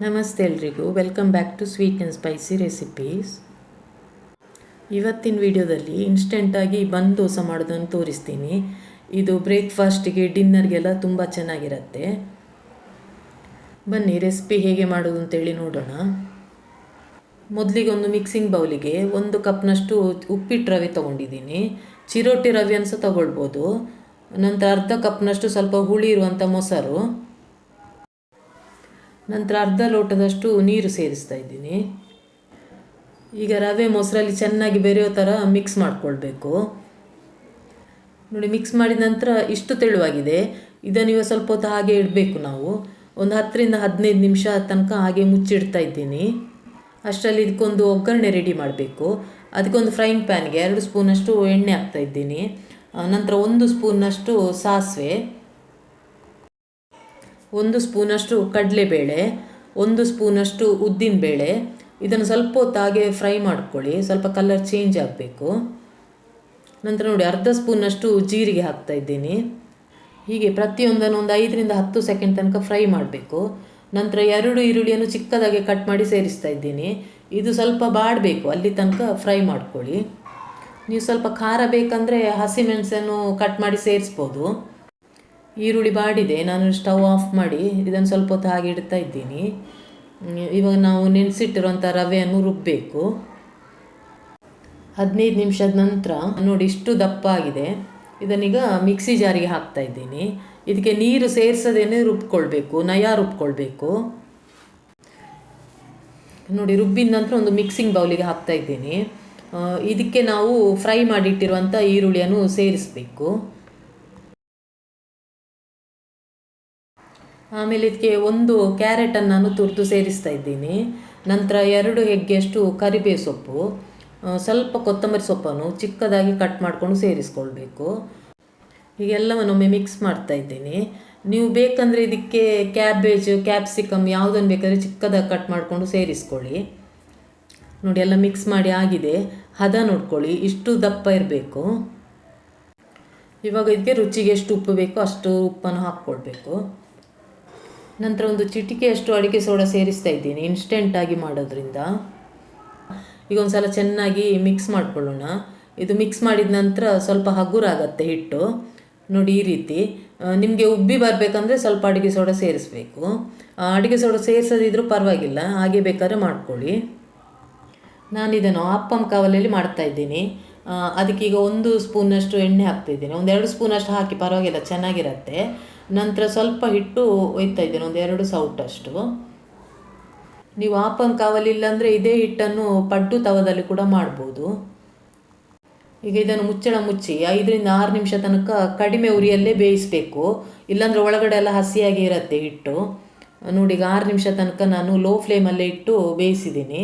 ನಮಸ್ತೆ ಎಲ್ರಿಗೂ, welcome back to sweet and spicy recipes. ಇವತ್ತಿನ ವಿಡಿಯೋದಲ್ಲಿ ಇನ್ಸ್ಟೆಂಟಾಗಿ ಬನ್ ದೋಸೆ ಮಾಡೋದನ್ನು ತೋರಿಸ್ತೀನಿ. ಇದು ಬ್ರೇಕ್ಫಾಸ್ಟಿಗೆ, ಡಿನ್ನರ್ಗೆಲ್ಲ ತುಂಬ ಚೆನ್ನಾಗಿರುತ್ತೆ. ಬನ್ನಿ ರೆಸಿಪಿ ಹೇಗೆ ಮಾಡೋದು ಅಂತೇಳಿ ನೋಡೋಣ. ಮೊದಲಿಗೆ ಒಂದು ಮಿಕ್ಸಿಂಗ್ ಬೌಲಿಗೆ 1 ಕಪ್ನಷ್ಟು ಉಪ್ಪಿಟ್ಟು ರವೆ ತೊಗೊಂಡಿದ್ದೀನಿ. ಚಿರೋಟಿ ರವೆಯನ್ನು ಸಹ ತೊಗೊಳ್ಬೋದು. ನಂತರ ಅರ್ಧ ಕಪ್ನಷ್ಟು ಸ್ವಲ್ಪ ಹುಳಿ ಇರುವಂಥ ಮೊಸರು, ನಂತರ ಅರ್ಧ ಲೋಟದಷ್ಟು ನೀರು ಸೇರಿಸ್ತಾ ಇದ್ದೀನಿ. ಈಗ ರವೆ ಮೊಸರಲ್ಲಿ ಚೆನ್ನಾಗಿ ಬೆರೆಯೋ ಥರ ಮಿಕ್ಸ್ ಮಾಡಿಕೊಳ್ಬೇಕು. ನೋಡಿ, ಮಿಕ್ಸ್ ಮಾಡಿದ ನಂತರ ಇಷ್ಟು ತೆಳುವಾಗಿದೆ. ಇದನ್ನು ಇವಾಗ ಸ್ವಲ್ಪ ಹೊತ್ತು ಹಾಗೆ ಇಡಬೇಕು. ನಾವು ಒಂದು 10 ರಿಂದ 15 ನಿಮಿಷ ತನಕ ಹಾಗೆ ಮುಚ್ಚಿಡ್ತಾ ಇದ್ದೀನಿ. ಅಷ್ಟರಲ್ಲಿ ಇದಕ್ಕೊಂದು ಒಗ್ಗರಣೆ ರೆಡಿ ಮಾಡಬೇಕು. ಅದಕ್ಕೊಂದು ಫ್ರೈಯಿಂಗ್ ಪ್ಯಾನ್ಗೆ 2 ಸ್ಪೂನಷ್ಟು ಎಣ್ಣೆ ಹಾಕ್ತಾ ಇದ್ದೀನಿ. ನಂತರ 1 ಸ್ಪೂನಷ್ಟು ಸಾಸಿವೆ, 1 ಸ್ಪೂನಷ್ಟು ಕಡಲೆಬೇಳೆ, 1 ಸ್ಪೂನಷ್ಟು ಉದ್ದಿನಬೇಳೆ. ಇದನ್ನು ಸ್ವಲ್ಪ ಹೊತ್ತು ಹಾಗೆ ಫ್ರೈ ಮಾಡ್ಕೊಳ್ಳಿ, ಸ್ವಲ್ಪ ಕಲರ್ ಚೇಂಜ್ ಆಗಬೇಕು. ನಂತರ ನೋಡಿ, ಅರ್ಧ ಸ್ಪೂನಷ್ಟು ಜೀರಿಗೆ ಹಾಕ್ತಾ ಇದ್ದೀನಿ. ಹೀಗೆ ಪ್ರತಿಯೊಂದನ್ನು ಒಂದು 5 ರಿಂದ 10 ಸೆಕೆಂಡ್ ತನಕ ಫ್ರೈ ಮಾಡಬೇಕು. ನಂತರ 2 ಈರುಳ್ಳಿಯನ್ನು ಚಿಕ್ಕದಾಗಿ ಕಟ್ ಮಾಡಿ ಸೇರಿಸ್ತಾ ಇದ್ದೀನಿ. ಇದು ಸ್ವಲ್ಪ ಬಾಡಬೇಕು, ಅಲ್ಲಿ ತನಕ ಫ್ರೈ ಮಾಡ್ಕೊಳ್ಳಿ. ನೀವು ಸ್ವಲ್ಪ ಖಾರ ಬೇಕಂದರೆ ಹಸಿಮೆಣಸನ್ನು ಕಟ್ ಮಾಡಿ ಸೇರಿಸ್ಬೋದು. ಈರುಳ್ಳಿ ಬಾಡಿದೆ, ನಾನು ಸ್ಟವ್ ಆಫ್ ಮಾಡಿ ಇದನ್ನು ಸ್ವಲ್ಪ ಹೊತ್ತು ಹಾಗೆ ಇಡ್ತಾ ಇದ್ದೀನಿ. ಇವಾಗ ನಾವು ನೆನೆಸಿಟ್ಟಿರುವಂಥ ರವೆಯನ್ನು ರುಬ್ಬಬೇಕು. 15 ನಿಮಿಷದ ನಂತರ ನೋಡಿ, ಇಷ್ಟು ದಪ್ಪ ಆಗಿದೆ. ಇದನ್ನೀಗ ಮಿಕ್ಸಿ ಜಾರಿಗೆ ಹಾಕ್ತಾ ಇದ್ದೀನಿ. ಇದಕ್ಕೆ ನೀರು ಸೇರಿಸದೇನೆ ರುಬ್ಕೊಳ್ಬೇಕು, ನಯ ರುಬ್ಕೊಳ್ಬೇಕು. ನೋಡಿ, ರುಬ್ಬಿದ ನಂತರ ಒಂದು ಮಿಕ್ಸಿಂಗ್ ಬೌಲಿಗೆ ಹಾಕ್ತಾ ಇದ್ದೀನಿ. ಇದಕ್ಕೆ ನಾವು ಫ್ರೈ ಮಾಡಿಟ್ಟಿರುವಂಥ ಈರುಳ್ಳಿಯನ್ನು ಸೇರಿಸಬೇಕು. ಆಮೇಲೆ ಇದಕ್ಕೆ 1 ಕ್ಯಾರೆಟನ್ನು ನಾನು ತುರಿದು ಸೇರಿಸ್ತಾ ಇದ್ದೀನಿ. ನಂತರ 2 ಹೆಗ್ಗೆಯಷ್ಟು ಕರಿಬೇವು ಸೊಪ್ಪು, ಸ್ವಲ್ಪ ಕೊತ್ತಂಬರಿ ಸೊಪ್ಪನ್ನು ಚಿಕ್ಕದಾಗಿ ಕಟ್ ಮಾಡಿಕೊಂಡು ಸೇರಿಸ್ಕೊಳ್ಬೇಕು. ಹೀಗೆಲ್ಲವನ್ನೊಮ್ಮೆ ಮಿಕ್ಸ್ ಮಾಡ್ತಾ ಇದ್ದೀನಿ. ನೀವು ಬೇಕಂದರೆ ಇದಕ್ಕೆ ಕ್ಯಾಬೇಜ್, ಕ್ಯಾಪ್ಸಿಕಮ್ ಯಾವುದನ್ನು ಬೇಕಾದರೆ ಚಿಕ್ಕದಾಗಿ ಕಟ್ ಮಾಡಿಕೊಂಡು ಸೇರಿಸ್ಕೊಳ್ಳಿ. ನೋಡಿ, ಎಲ್ಲ ಮಿಕ್ಸ್ ಮಾಡಿ ಆಗಿದೆ. ಹದ ನೋಡ್ಕೊಳ್ಳಿ, ಇಷ್ಟು ದಪ್ಪ ಇರಬೇಕು. ಇವಾಗ ಇದಕ್ಕೆ ರುಚಿಗೆ ಎಷ್ಟು ಉಪ್ಪು ಬೇಕೋ ಅಷ್ಟು ಉಪ್ಪನ್ನು ಹಾಕ್ಕೊಳ್ಬೇಕು. ನಂತರ ಒಂದು ಚಿಟಿಕೆಯಷ್ಟು ಅಡಿಕೆ ಸೋಡಾ ಸೇರಿಸ್ತಾ ಇದ್ದೀನಿ, ಇನ್ಸ್ಟೆಂಟಾಗಿ ಮಾಡೋದ್ರಿಂದ. ಈಗ ಒಂದು ಸಲ ಚೆನ್ನಾಗಿ ಮಿಕ್ಸ್ ಮಾಡ್ಕೊಳ್ಳೋಣ. ಇದು ಮಿಕ್ಸ್ ಮಾಡಿದ ನಂತರ ಸ್ವಲ್ಪ ಹಗುರಾಗತ್ತೆ ಹಿಟ್ಟು. ನೋಡಿ, ಈ ರೀತಿ. ನಿಮಗೆ ಉಬ್ಬಿ ಬರಬೇಕಂದ್ರೆ ಸ್ವಲ್ಪ ಅಡಿಕೆ ಸೋಡಾ ಸೇರಿಸಬೇಕು. ಅಡಿಕೆ ಸೋಡಾ ಸೇರಿಸೋದಿದ್ರೂ ಪರವಾಗಿಲ್ಲ, ಹಾಗೆ ಬೇಕಾದ್ರೆ ಮಾಡ್ಕೊಳ್ಳಿ. ನಾನಿದನ್ನು ಅಪ್ಪಂ ಕಾವಲಲ್ಲಿ ಮಾಡ್ತಾಯಿದ್ದೀನಿ. ಅದಕ್ಕೀಗ 1 ಸ್ಪೂನಷ್ಟು ಎಣ್ಣೆ ಹಾಕ್ತಾಯಿದ್ದೀನಿ. ಒಂದು 2 ಸ್ಪೂನಷ್ಟು ಹಾಕಿ ಪರವಾಗಿಲ್ಲ, ಚೆನ್ನಾಗಿರುತ್ತೆ. ನಂತರ ಸ್ವಲ್ಪ ಹಿಟ್ಟು ಒಯ್ತಾ ಇದ್ದೀನಿ, ಒಂದು 2 ಸೌಟಷ್ಟು. ನೀವು ಆಪಂ ಕಾವಲಿ ಇಲ್ಲಾಂದರೆ ಇದೇ ಹಿಟ್ಟನ್ನು ಪಡ್ಡು ತವದಲ್ಲಿ ಕೂಡ ಮಾಡ್ಬೋದು. ಈಗ ಇದನ್ನು ಮುಚ್ಚಳ ಮುಚ್ಚಿ 5 ರಿಂದ 6 ನಿಮಿಷ ತನಕ ಕಡಿಮೆ ಉರಿಯಲ್ಲೇ ಬೇಯಿಸಬೇಕು, ಇಲ್ಲಾಂದರೆ ಒಳಗಡೆ ಎಲ್ಲ ಹಸಿಯಾಗಿ ಇರುತ್ತೆ ಹಿಟ್ಟು. ನೋಡಿ, ಈಗ 6 ನಿಮಿಷ ತನಕ ನಾನು ಲೋ ಫ್ಲೇಮಲ್ಲೇ ಇಟ್ಟು ಬೇಯಿಸಿದ್ದೀನಿ.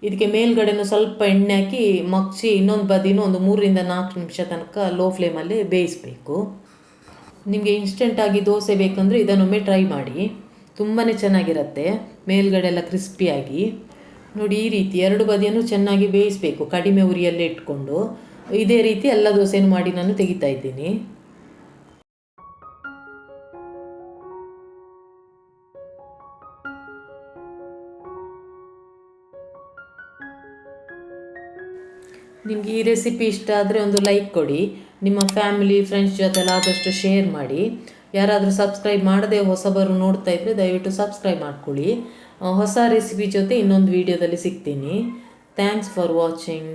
ಇದಕ್ಕೆ ಮೇಲ್ಗಡೆನೂ ಸ್ವಲ್ಪ ಎಣ್ಣೆ ಹಾಕಿ ಮಗ್ಚಿ ಇನ್ನೊಂದು ಬದಿನೂ ಒಂದು 3 ರಿಂದ 4 ನಿಮಿಷ ತನಕ ಲೋ ಫ್ಲೇಮಲ್ಲೇ ಬೇಯಿಸಬೇಕು. ನಿಮಗೆ ಇನ್ಸ್ಟೆಂಟಾಗಿ ದೋಸೆ ಬೇಕಂದರೆ ಇದನ್ನೊಮ್ಮೆ ಟ್ರೈ ಮಾಡಿ, ತುಂಬಾ ಚೆನ್ನಾಗಿರುತ್ತೆ. ಮೇಲ್ಗಡೆ ಎಲ್ಲ ಕ್ರಿಸ್ಪಿಯಾಗಿ. ನೋಡಿ, ಈ ರೀತಿ 2 ಬದಿಯನ್ನು ಚೆನ್ನಾಗಿ ಬೇಯಿಸಬೇಕು, ಕಡಿಮೆ ಉರಿಯಲ್ಲೇ ಇಟ್ಕೊಂಡು. ಇದೇ ರೀತಿ ಎಲ್ಲ ದೋಸೆಯನ್ನು ಮಾಡಿ ನಾನು ತೆಗಿತಾ ಇದ್ದೀನಿ. ನಿಮಗೆ ಈ ರೆಸಿಪಿ ಇಷ್ಟ ಆದರೆ ಒಂದು ಲೈಕ್ ಕೊಡಿ. ನಿಮ್ಮ ಫ್ಯಾಮಿಲಿ, ಫ್ರೆಂಡ್ಸ್ ಜೊತೆಲ್ಲ ಆದಷ್ಟು ಶೇರ್ ಮಾಡಿ. ಯಾರಾದರೂ ಸಬ್ಸ್ಕ್ರೈಬ್ ಮಾಡದೆ ಹೊಸಬರು ನೋಡ್ತಾ ಇದ್ದರೆ ದಯವಿಟ್ಟು ಸಬ್ಸ್ಕ್ರೈಬ್ ಮಾಡ್ಕೊಳ್ಳಿ. ಹೊಸ ರೆಸಿಪಿ ಜೊತೆ ಇನ್ನೊಂದು ವಿಡಿಯೋದಲ್ಲಿ ಸಿಗ್ತೀನಿ. Thanks for watching.